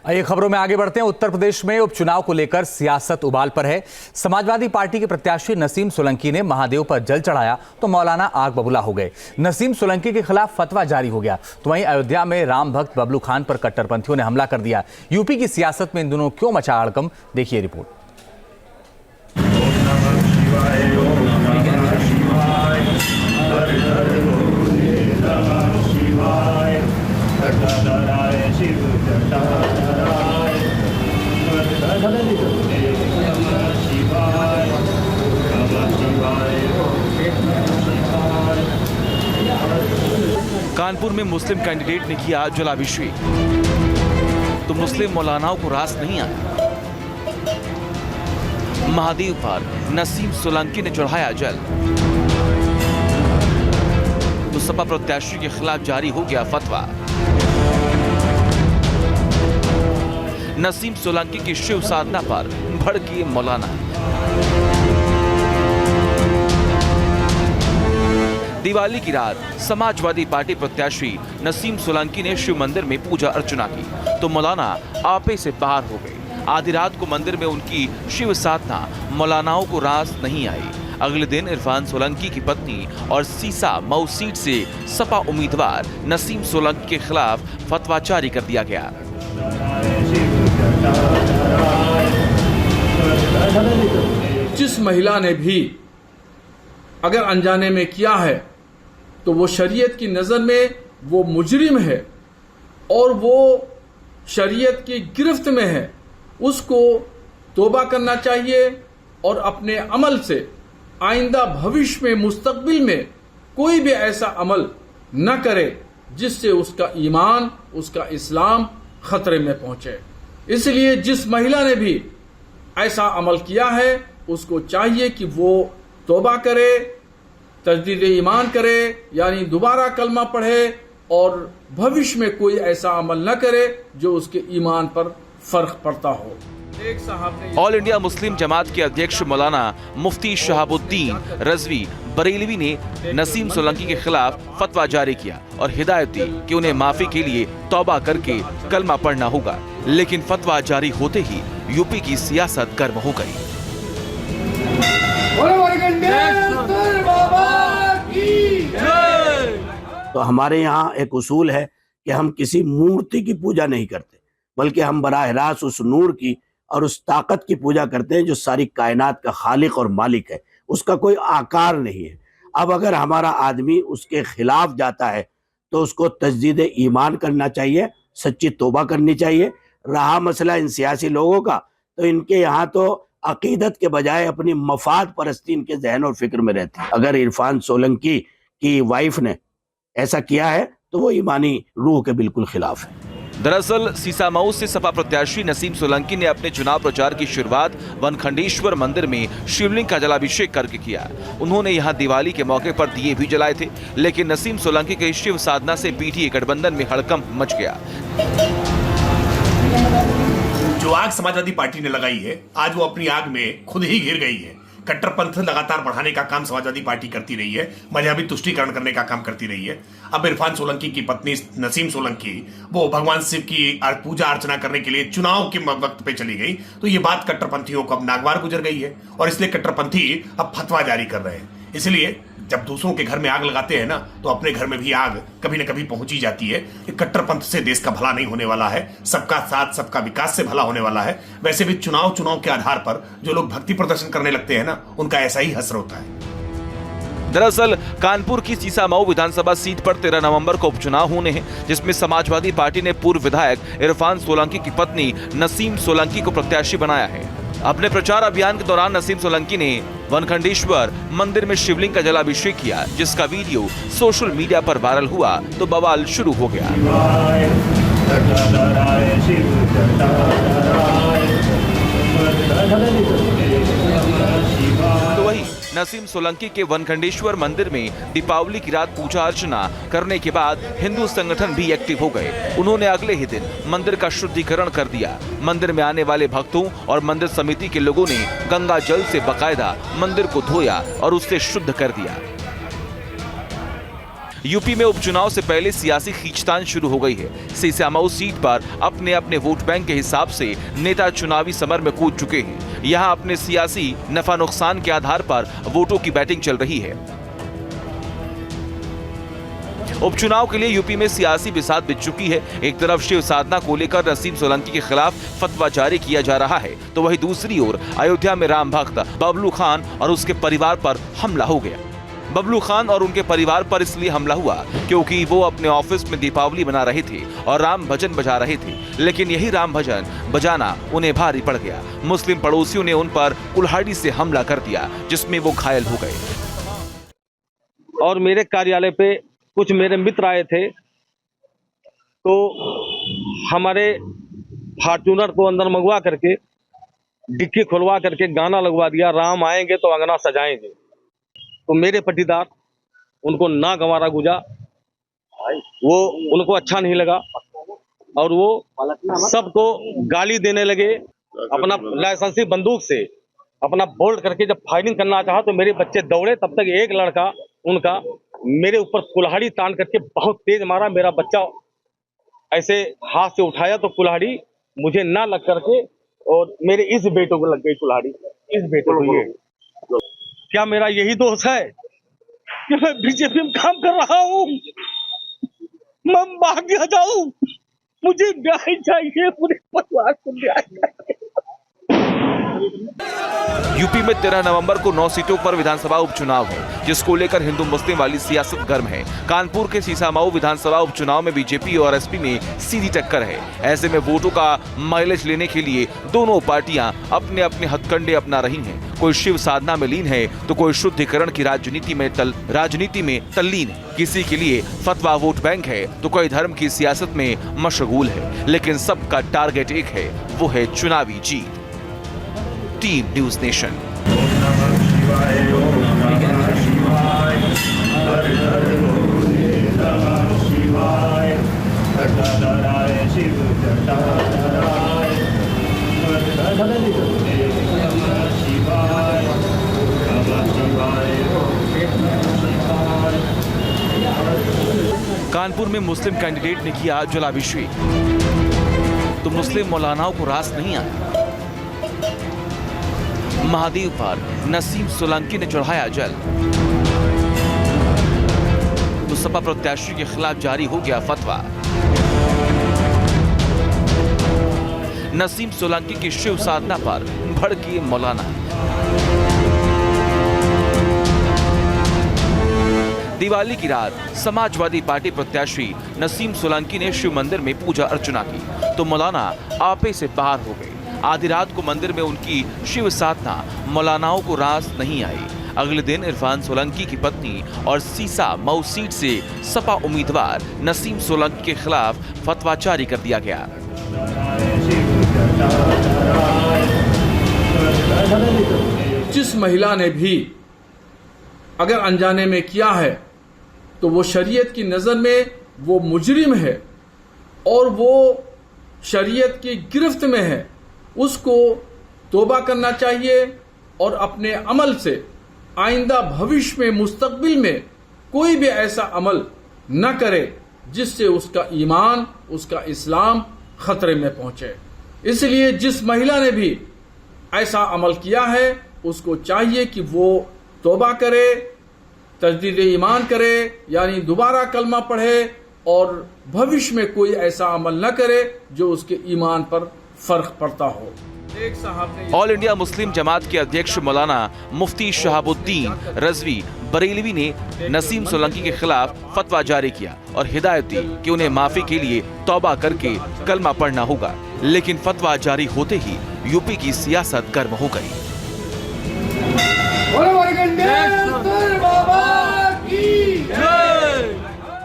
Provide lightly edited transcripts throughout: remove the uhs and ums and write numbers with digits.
आइए खबरों में आगे बढ़ते हैं। उत्तर प्रदेश में उपचुनाव को लेकर सियासत उबाल पर है। समाजवादी पार्टी के प्रत्याशी नसीम सोलंकी ने महादेव पर जल चढ़ाया तो मौलाना आग बबूला हो गए। नसीम सोलंकी के खिलाफ फतवा जारी हो गया। तो वहीं अयोध्या में राम भक्त बबलू खान पर कट्टरपंथियों ने हमला कर दिया। यूपी की सियासत में इन दिनों क्यों मचा हड़कंप, देखिए रिपोर्ट। कानपुर में मुस्लिम कैंडिडेट ने किया जलाभिषेक तो मुस्लिम मौलानाओं को रास नहीं आया। महादेव पर नसीम सोलंकी ने चढ़ाया जल तो सपा प्रत्याशी के खिलाफ जारी हो गया फतवा। नसीम सोलंकी की शिव साधना पर भड़के मौलाना। दिवाली की रात समाजवादी पार्टी प्रत्याशी नसीम सोलंकी ने शिव मंदिर में पूजा अर्चना की तो मौलाना आपे से बाहर हो गए। आधी रात को मंदिर में उनकी शिव साधना मौलानाओं को रास नहीं आई। अगले दिन इरफान सोलंकी की पत्नी और सीसा मऊ सीट से सपा उम्मीदवार नसीम सोलंकी के खिलाफ फतवा जारी कर दिया गया। जिस महिला ने भी अगर अनजाने में किया है तो वो शरीयत की नजर में वो मुजरिम है और वो शरीयत की गिरफ्त में है। उसको तौबा करना चाहिए और अपने अमल से आइंदा भविष्य में मुस्तकबिल में कोई भी ऐसा अमल न करे जिससे उसका ईमान, उसका इस्लाम खतरे में पहुंचे। इसलिए जिस महिला ने भी ऐसा अमल किया है उसको चाहिए कि वो तौबा करे, तजदीद ईमान करे, यानी दोबारा कलमा पढ़े और भविष्य में कोई ऐसा अमल न करे जो उसके ईमान पर फर्क पड़ता हो। ऑल इंडिया मुस्लिम जमात के अध्यक्ष मौलाना मुफ्ती शहाबुद्दीन रजवी बरेलवी ने नसीम सोलंकी के खिलाफ फतवा जारी किया और हिदायत दी कि उन्हें माफी के लिए तौबा करके कलमा पढ़ना होगा। लेकिन फतवा जारी होते ही यूपी की सियासत गर्म हो गई। तो हमारे यहाँ एक उसूल है कि हम किसी मूर्ति की पूजा नहीं करते, बल्कि हम बराह रास्त उस नूर की और उस ताकत की पूजा करते हैं जो सारी कायनात का खालिक और मालिक है। उसका कोई आकार नहीं है। अब अगर हमारा आदमी उसके खिलाफ जाता है तो उसको तजदीद ईमान करना चाहिए, सच्ची तौबा करनी चाहिए। रहा मसला इन सियासी लोगों का, तो इनके यहाँ तो अकीदत के बजाय अपनी मफाद परस्ती इनके जहन और फिक्र में रहती है। अगर इरफान सोलंकी की वाइफ ने ऐसा किया है तो वो ईमानी रूह के बिल्कुल खिलाफ है। दरअसल सीसामऊ से सपा प्रत्याशी नसीम सोलंकी ने अपने चुनाव प्रचार की शुरुआत वनखंडेश्वर मंदिर में शिवलिंग का जलाभिषेक करके किया। उन्होंने यहां दिवाली के मौके पर दिए भी जलाए थे, लेकिन नसीम सोलंकी के शिव साधना से पीटीए गठबंधन में हड़कंप मच गया। जो आग समाजवादी पार्टी ने लगाई है, आज वो अपनी आग में खुद ही घिर गई है। कट्टरपंथ लगातार बढ़ाने का काम समाजवादी पार्टी करती रही है, मजहबी तुष्टीकरण करने का काम करती रही है। अब इरफान सोलंकी की पत्नी नसीम सोलंकी वो भगवान शिव की पूजा अर्चना करने के लिए चुनाव के वक्त पे चली गई, तो ये बात कट्टरपंथियों को अब नागवार गुजर गई है और इसलिए कट्टरपंथी अब फतवा जारी कर रहे हैं। इसलिए जब दूसरों के घर में आग लगाते हैं ना, तो अपने घर में भी आग कभी न कभी पहुंची जाती है। कट्टरपंथ से देश का भला नहीं होने वाला है, सबका साथ सबका विकास से भला होने वाला है। वैसे भी चुनाव के आधार पर जो लोग भक्ति प्रदर्शन करने लगते हैं ना, उनका ऐसा ही हश्र होता है। दरअसल कानपुर की सीसामऊ विधानसभा सीट पर 13 नवंबर को उपचुनाव होने हैं, जिसमें समाजवादी पार्टी ने पूर्व विधायक इरफान सोलंकी की पत्नी नसीम सोलंकी को प्रत्याशी बनाया है। अपने प्रचार अभियान के दौरान नसीम सोलंकी ने वनखंडेश्वर मंदिर में शिवलिंग का जलाभिषेक किया, जिसका वीडियो सोशल मीडिया पर वायरल हुआ तो बवाल शुरू हो गया। तो वही नसीम सोलंकी के वनखंडेश्वर मंदिर में दीपावली की रात पूजा अर्चना करने के बाद हिंदू संगठन भी एक्टिव हो गए। उन्होंने अगले ही दिन मंदिर का शुद्धिकरण कर दिया। मंदिर में आने वाले भक्तों और मंदिर समिति के लोगों ने गंगा जल से बकायदा मंदिर को धोया और उससे शुद्ध कर दिया। यूपी में उपचुनाव से पहले सियासी खींचतान शुरू हो गई है। सीसामऊ सीट पर अपने अपने वोट बैंक के हिसाब से नेता चुनावी समर में कूद चुके हैं। यहां अपने सियासी नफा नुकसान के आधार पर वोटों की बैटिंग चल रही है। उपचुनाव के लिए यूपी में सियासी बिसात बिछ चुकी है। एक तरफ शिव साधना को लेकर नसीम सोलंकी के खिलाफ फतवा जारी किया जा रहा है, तो वहीं दूसरी ओर अयोध्या में राम भक्त बबलू खान और उसके परिवार पर हमला हो गया। बबलू खान और उनके परिवार पर इसलिए हमला हुआ क्योंकि वो अपने ऑफिस में दीपावली मना रहे थे और राम भजन बजा रहे थे, लेकिन यही राम भजन बजाना उन्हें भारी पड़ गया। मुस्लिम पड़ोसियों ने उन पर कुल्हाड़ी से हमला कर दिया, जिसमें वो घायल हो गए। और मेरे कार्यालय पे कुछ मेरे मित्र आए थे, तो हमारे फॉर्च्यूनर को अंदर मंगवा करके डिक्की खुलवा करके गाना लगवा दिया, राम आएंगे तो अंगना सजाएंगे। तो मेरे पटीदार उनको ना गंवारा गुजा, वो उनको अच्छा नहीं लगा और वो सबको गाली देने लगे। अपना लाइसेंसी बंदूक से अपना बोल्ट करके जब फायरिंग करना चाहा तो मेरे बच्चे दौड़े, तब तक एक लड़का उनका मेरे ऊपर कुल्हाड़ी तान करके बहुत तेज मारा। मेरा बच्चा ऐसे हाथ से उठाया तो कुल्हाड़ी मुझे ना लग करके और मेरे इस बेटे को लग गई कुल्हाड़ी। इस बेटे को ये क्या मेरा यही दोष है कि मैं बीजेपी में काम कर रहा हूँ? मैं भाग जाऊं, मुझे न्याय चाहिए, पूरे परिवार को न्याय चाहिए। यूपी में 13 नवंबर को 9 सीटों पर विधानसभा उपचुनाव है, जिसको लेकर हिंदू मुस्लिम वाली सियासत गर्म है। कानपुर के सीसामऊ विधानसभा उपचुनाव में बीजेपी और एसपी में सीधी टक्कर है। ऐसे में वोटों का माइलेज लेने के लिए दोनों पार्टियां अपने अपने हथकंडे अपना रही हैं। कोई शिव साधना में लीन है तो कोई शुद्धिकरण की राजनीति में तल्लीन है। किसी के लिए फतवा वोट बैंक है तो कोई धर्म की सियासत में मशगूल है, लेकिन सबका टारगेट एक है, वो है चुनावी जीत। Team news nation. कानपुर में मुस्लिम कैंडिडेट ने किया जलाभिषेक, तो मुस्लिम मौलानाओं को रास नहीं आया। महादेव पर नसीम सोलंकी ने चढ़ाया जल, तो सपा प्रत्याशी के खिलाफ जारी हो गया फतवा। नसीम सोलंकी की शिव साधना पर भड़के मौलाना। दिवाली की रात समाजवादी पार्टी प्रत्याशी नसीम सोलंकी ने शिव मंदिर में पूजा अर्चना की, तो मौलाना आपे से बाहर हो गए। आधी रात को मंदिर में उनकी शिव साधना मौलानाओं को रास नहीं आई। अगले दिन इरफान सोलंकी की पत्नी और सीसामऊ सीट से सपा उम्मीदवार नसीम सोलंकी के खिलाफ फतवा जारी कर दिया गया। जिस महिला ने भी अगर अनजाने में किया है तो वो शरीयत की नजर में वो मुजरिम है और वो शरीयत की गिरफ्त में है। उसको तौबा करना चाहिए और अपने अमल से आइंदा भविष्य में मुस्तकबिल में कोई भी ऐसा अमल न करे जिससे उसका ईमान, उसका इस्लाम खतरे में पहुंचे। इसलिए जिस महिला ने भी ऐसा अमल किया है उसको चाहिए कि वो तौबा करे, तजदीद ईमान करे, यानी दोबारा कलमा पढ़े और भविष्य में कोई ऐसा अमल न करे जो उसके ईमान पर फर्क पड़ता हो। एक साहब ने ऑल इंडिया मुस्लिम जमात के अध्यक्ष मौलाना मुफ्ती शहाबुद्दीन रजवी बरेलवी ने नसीम सोलंकी के खिलाफ फतवा जारी किया और हिदायत दी कि उन्हें माफी के लिए तौबा करके कलमा पढ़ना होगा। लेकिन फतवा जारी होते ही यूपी की सियासत गर्म हो गई।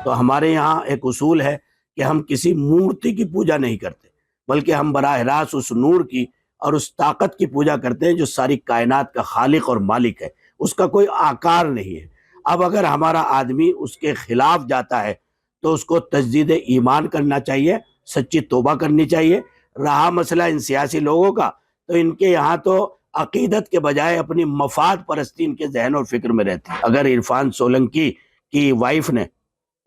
तो हमारे यहाँ एक उसूल है कि हम किसी मूर्ति की पूजा नहीं करते, बल्कि हम बराह रास्त उस नूर की और उस ताकत की पूजा करते हैं जो सारी कायनात का खालिक और मालिक है। उसका कोई आकार नहीं है। अब अगर हमारा आदमी उसके खिलाफ जाता है तो उसको तजदीद ईमान करना चाहिए, सच्ची तौबा करनी चाहिए। रहा मसला इन सियासी लोगों का, तो इनके यहाँ तो अकीदत के बजाय अपनी मफाद परस्ती इनके जहन और फिक्र में रहती है। अगर इरफान सोलंकी की वाइफ ने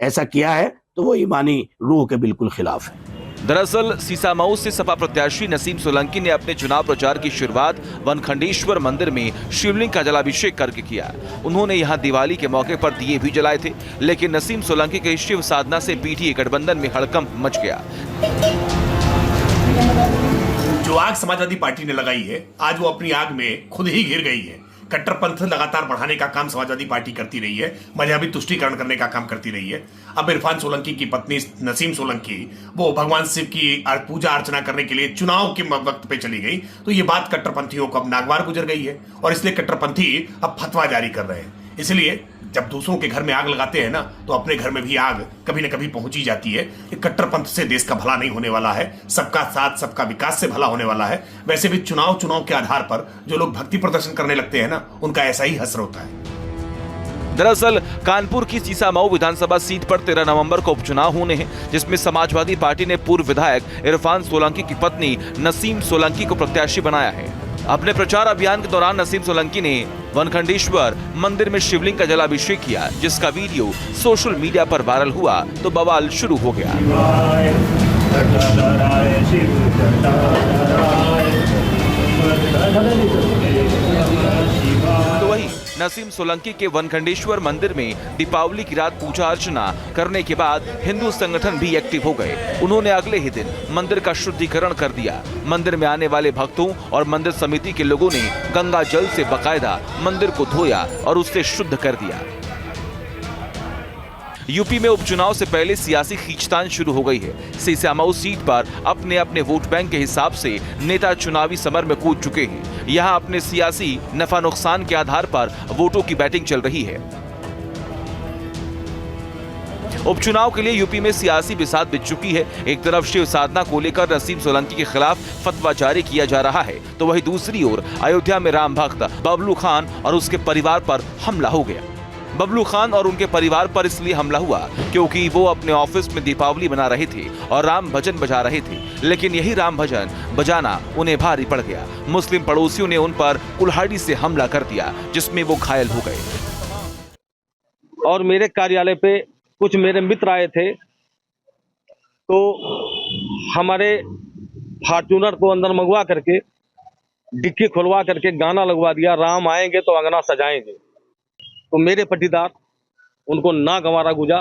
ऐसा किया है तो वो ईमानी रूह के बिल्कुल खिलाफ है। दरअसल सीसामऊ से सपा प्रत्याशी नसीम सोलंकी ने अपने चुनाव प्रचार की शुरुआत वनखंडेश्वर मंदिर में शिवलिंग का जलाभिषेक करके किया। उन्होंने यहां दिवाली के मौके पर दिए भी जलाए थे, लेकिन नसीम सोलंकी के शिव साधना से पीटीए गठबंधन में हड़कंप मच गया। जो आग समाजवादी पार्टी ने लगाई है, आज वो अपनी आग में खुद ही घिर गई है। कट्टरपंथ लगातार बढ़ाने का काम समाजवादी पार्टी करती रही है, मजहबी तुष्टीकरण करने का काम करती रही है। अब इरफान सोलंकी की पत्नी नसीम सोलंकी वो भगवान शिव की पूजा अर्चना करने के लिए चुनाव के वक्त पे चली गई, तो ये बात कट्टरपंथियों को अब नागवार गुजर गई है और इसलिए कट्टरपंथी अब फतवा जारी कर रहे हैं। इसलिए जब दूसरों के घर में आग लगाते हैं ना, तो अपने घर में भी आग कभी न कभी पहुंच ही जाती है। ये कट्टरपंथ से देश का भला नहीं होने वाला है, सबका साथ सबका विकास से भला होने वाला है। वैसे भी चुनाव के आधार पर जो लोग भक्ति प्रदर्शन करने लगते हैं ना, उनका ऐसा ही हश्र होता है। दरअसल कानपुर की सीसामऊ विधानसभा सीट पर 13 नवंबर को उपचुनाव होने हैं, जिसमें समाजवादी पार्टी ने पूर्व विधायक इरफान सोलंकी की पत्नी नसीम सोलंकी को प्रत्याशी बनाया है। अपने प्रचार अभियान के दौरान नसीम सोलंकी ने वनखंडेश्वर मंदिर में शिवलिंग का जलाभिषेक किया, जिसका वीडियो सोशल मीडिया पर वायरल हुआ तो बवाल शुरू हो गया। तो वही नसीम सोलंकी के वनखंडेश्वर मंदिर में दीपावली की रात पूजा अर्चना करने के बाद हिंदू संगठन भी एक्टिव हो गए। उन्होंने अगले ही दिन मंदिर का शुद्धिकरण कर दिया। मंदिर में आने वाले भक्तों और मंदिर समिति के लोगों ने गंगा जल से बकायदा मंदिर को धोया और उससे शुद्ध कर दिया। यूपी में उपचुनाव से पहले सियासी खींचतान शुरू हो गई है। सीसामऊ सीट पर अपने अपने वोट बैंक के हिसाब से नेता चुनावी समर में कूद चुके हैं। यहां अपने सियासी नफा नुकसान के आधार पर वोटों की बैटिंग चल रही है। उपचुनाव के लिए यूपी में सियासी बिसात बिछ चुकी है। एक तरफ शिव साधना को लेकर नसीम सोलंकी के खिलाफ फतवा जारी किया जा रहा है, तो वहीं दूसरी ओर अयोध्या में राम भक्त बबलू खान और उसके परिवार पर हमला हो गया। बबलू खान और उनके परिवार पर इसलिए हमला हुआ क्योंकि वो अपने ऑफिस में दीपावली मना रहे थे और राम भजन बजा रहे थे, लेकिन यही राम भजन बजाना उन्हें भारी पड़ गया। मुस्लिम पड़ोसियों ने उन पर कुल्हाड़ी से हमला कर दिया, जिसमें वो घायल हो गए। और मेरे कार्यालय पे कुछ मेरे मित्र आए थे, तो हमारे फॉर्च्यूनर को अंदर मंगवा करके डिक्की खुलवा करके गाना लगवा दिया, राम आएंगे तो अंगना सजाएंगे। तो मेरे पटीदार उनको ना गंवारा गुजा,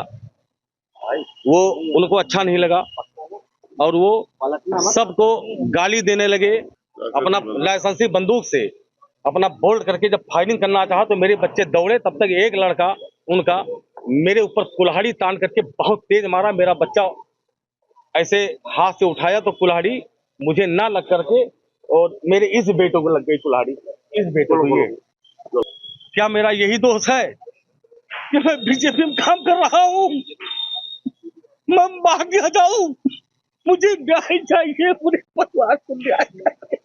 वो उनको अच्छा नहीं लगा और वो सबको गाली देने लगे। अपना लाइसेंसी बंदूक से अपना बोल्ट करके जब फायरिंग करना चाहा तो मेरे बच्चे दौड़े, तब तक एक लड़का उनका मेरे ऊपर कुल्हाड़ी तान करके बहुत तेज मारा। मेरा बच्चा ऐसे हाथ से उठाया तो कुल्हाड़ी मुझे ना लग करके और मेरे इस बेटों को लग गई कुल्हाड़ी, इस बेटों को। ये क्या मेरा यही दोष है कि मैं बीजेपी में काम कर रहा हूँ? मैं भाग जाऊं, मुझे न्याय चाहिए, पूरे परिवार को न्याय चाहिए।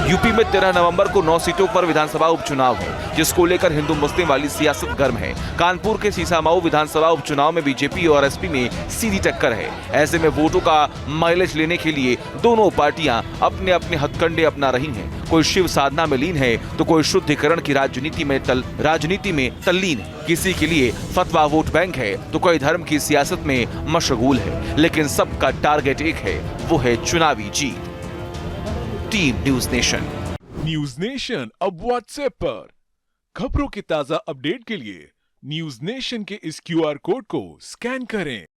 यूपी में 13 नवंबर को 9 सीटों पर विधानसभा उपचुनाव है, जिसको लेकर हिंदू मुस्लिम वाली सियासत गर्म है। कानपुर के सीसामऊ विधानसभा उपचुनाव में बीजेपी और एसपी में सीधी टक्कर है। ऐसे में वोटों का माइलेज लेने के लिए दोनों पार्टियां अपने अपने हथकंडे अपना रही हैं। कोई शिव साधना में लीन है तो कोई शुद्धिकरण की राजनीति में तल्लीन है। किसी के लिए फतवा वोट बैंक है तो कोई धर्म की सियासत में मशगूल है, लेकिन सबका टारगेट एक है, वो है चुनावी जीत। Team news nation. News nation अब व्हाट्सएप पर खबरों के ताजा अपडेट के लिए न्यूज नेशन के इस QR कोड को स्कैन करें।